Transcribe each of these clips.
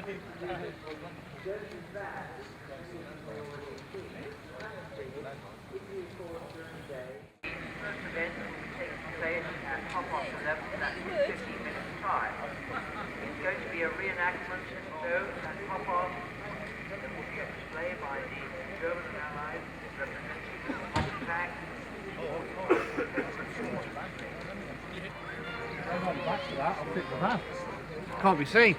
Event takes place at 11:30, that's in 15 minutes time. It's going to be a reenactment show at Popov that will be a display by the German and Allies representing the flag. Back to that, I'll pick them up. Can't be seen.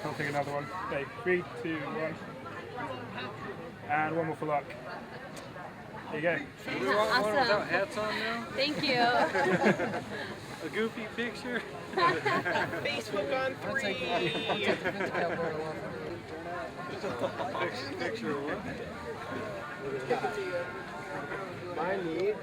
I'll take another one. Okay, 3, 2, 1. And one more for luck. There you go. Awesome. Without hats on now? Thank you. A goofy picture? Facebook on 3. Picture of what? My need.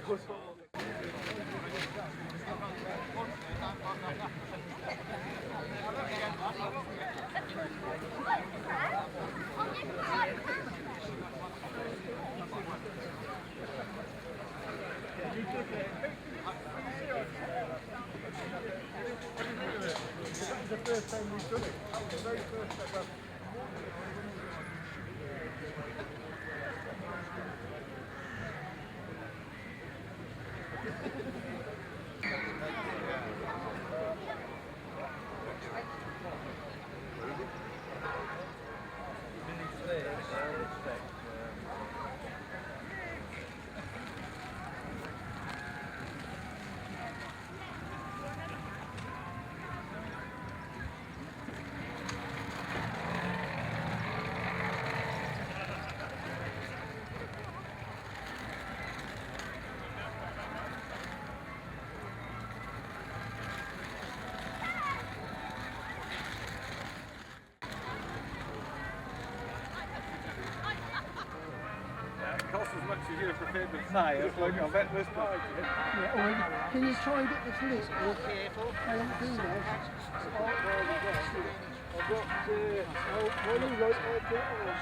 The first time we've done it. The very first time. Costs as much as you're prepared to pay. It's like I bet this guy. Can you try and get this list? Careful. I don't do that. I've got, what do you write my photos?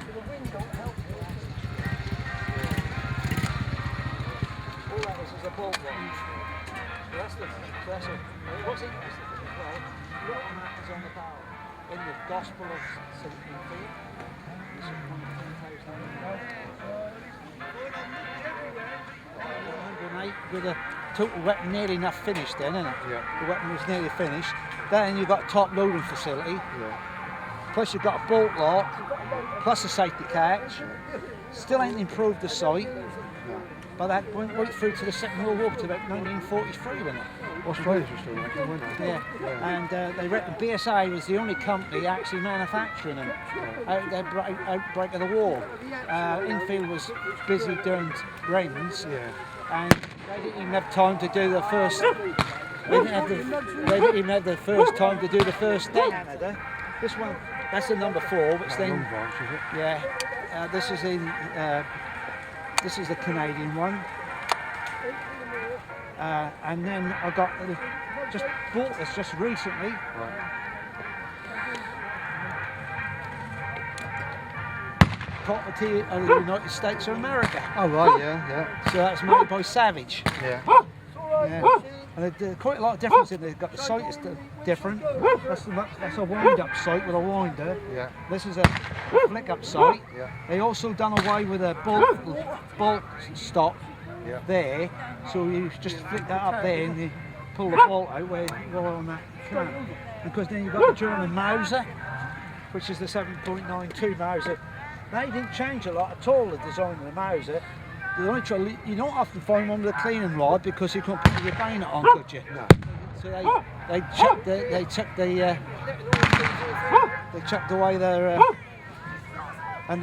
The wind don't help you. All that is a bolt one. So that's a, what's interesting as well, look what happens on the bow. In the Gospel of St. Matthew, with a total weapon nearly enough finished then, isn't it? Yeah. The weapon was nearly finished. Then you've got a top loading facility. Yeah. Plus you've got a bolt lock, plus a safety catch. Still ain't improved the site. But that went right through to the Second World War to about 1943, wasn't it? Australia's were still making, weren't they? Yeah. And they reckon BSA was the only company actually manufacturing them out of the outbreak of the war. Infield was busy doing rains, and they didn't even have time to do the first. They didn't even have the first time to do the first day. Canada. This one, that's the number 4, which then. Branch, is it? Yeah. This is in. This is the Canadian one. And then I got just bought this just recently. Right. Property of the United States of America. Oh right, yeah. So that's made by Savage. Yeah. Yeah. And there's quite a lot of difference in there. They've got the sight is different. That's a wind-up sight with a winder. Yeah. This is a flick-up sight. Yeah. They also done away with a bolt stop there, so you just flick that up there and you pull the bolt out where you are on that clamp. Because then you've got the German Mauser, which is the 7.92 Mauser. They didn't change a lot at all, the design of the Mauser. The only trouble, you don't often find one with a cleaning rod because you couldn't put your bayonet on, could you? No. So they chucked away their and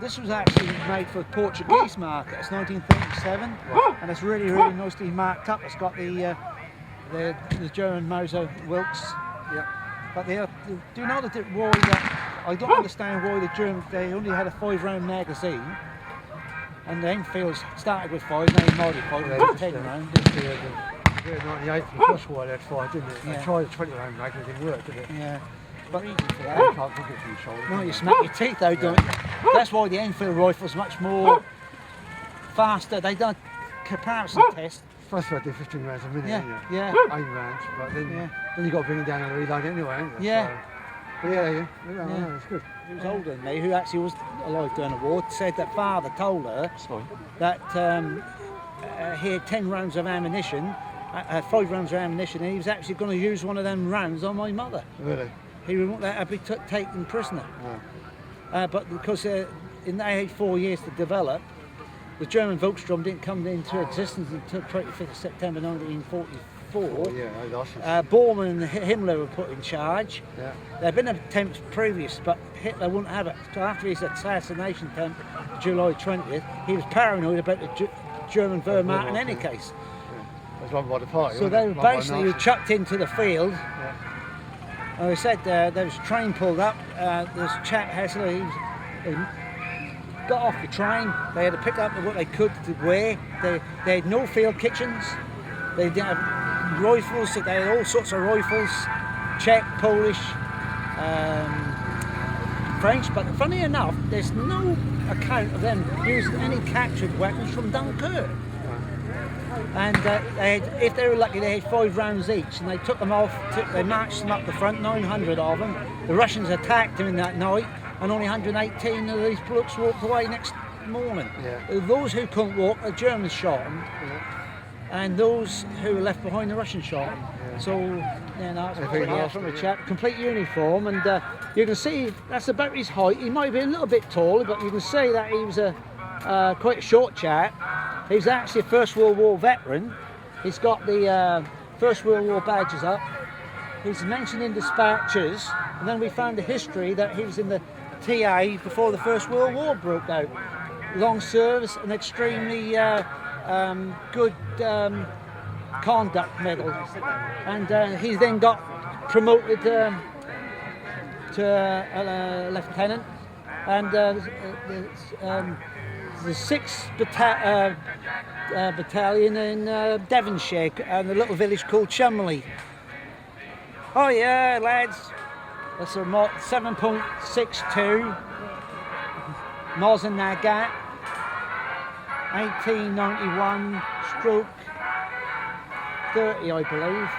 this was actually made for the Portuguese market. It's 1937, and it's really nicely marked up. It's got the German Mauser Wilks But do you know why that? I don't understand why the Germans, they only had a 5-round magazine, and the Enfields started with 5, and they modified it to 10 round. The 98 for the first war, they had 5, didn't it? Yeah. They tried a 20-round mag, and it didn't work, did it? Yeah. But I can't look at from the shoulder. no, you smack your teeth out, don't you? That's why the Enfield rifle's much more faster. They done a comparison test. First one, I did 15 rounds a minute, didn't you? Yeah, 8 rounds, but then, Yeah. then you got to bring it down and reload it anyway, haven't you? Yeah. So, but yeah, it's good. He was older than me, who actually was alive during the war, said that father told her Sorry. that he had 10 rounds of ammunition, 5 rounds of ammunition, and he was actually going to use one of them rounds on my mother. Really? He would want that to be taken prisoner. No. But because in they had 4 years to develop, the German Volksturm didn't come into existence until 25th of September 1944. Oh, yeah, I lost it. Bormann and Himmler were put in charge. Yeah. There had been attempts previous, but Hitler wouldn't have it. So after his assassination attempt, July 20th, he was paranoid about the German Wehrmacht in any case. It was run by the party. So wasn't they it? were Run by basically Nazis. chucked into the field. Yeah. And they said there was a train pulled up. This chap he got off the train. They had to pick up what they could to wear. They had no field kitchens. They didn't have rifles. They had all sorts of rifles, Czech, Polish, French. But funny enough, there's no account of them using any captured weapons from Dunkirk. And they had, if they were lucky, they had 5 rounds each, and they took them off. They marched them up the front, 900 of them. The Russians attacked them in that night, and only 118 of these blokes walked away next morning. Yeah. Those who couldn't walk, the Germans shot them, and those who were left behind, the Russians shot them. So, that's pretty from a chap, complete uniform, and you can see that's about his height. He might be a little bit taller, but you can see that he was quite a short chap. He was actually a First World War veteran. He's got the First World War badges up. He's mentioned in dispatches, and then we found the history that he was in the TA before the First World War broke out. Long service and extremely good conduct medal. And he then got promoted to a lieutenant. And the 6th battalion in Devonshire, and a little village called Chumley. Oh yeah, lads, that's a 7.62 Mosin-Nagant, 1891 stroke 30, I believe.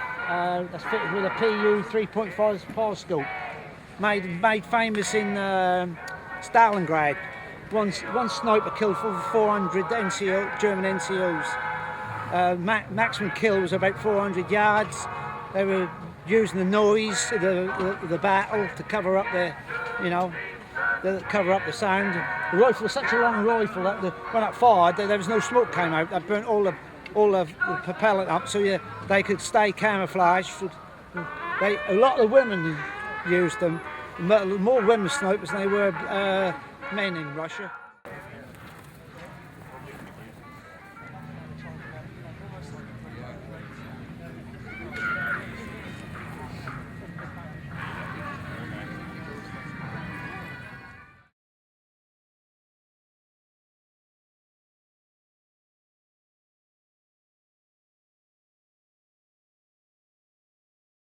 That's fitted with a PU 3.5 pulse scope. Made famous in Stalingrad. One sniper killed 400 German NCOs. Maximum kill was about 400 yards. They were using the noise of the battle to cover up cover up the sound. The rifle was such a long rifle that when it fired, there was no smoke came out. That burnt all the propellant up, so they could stay camouflaged. A lot of women used them. More women snipers than they were men in Russia.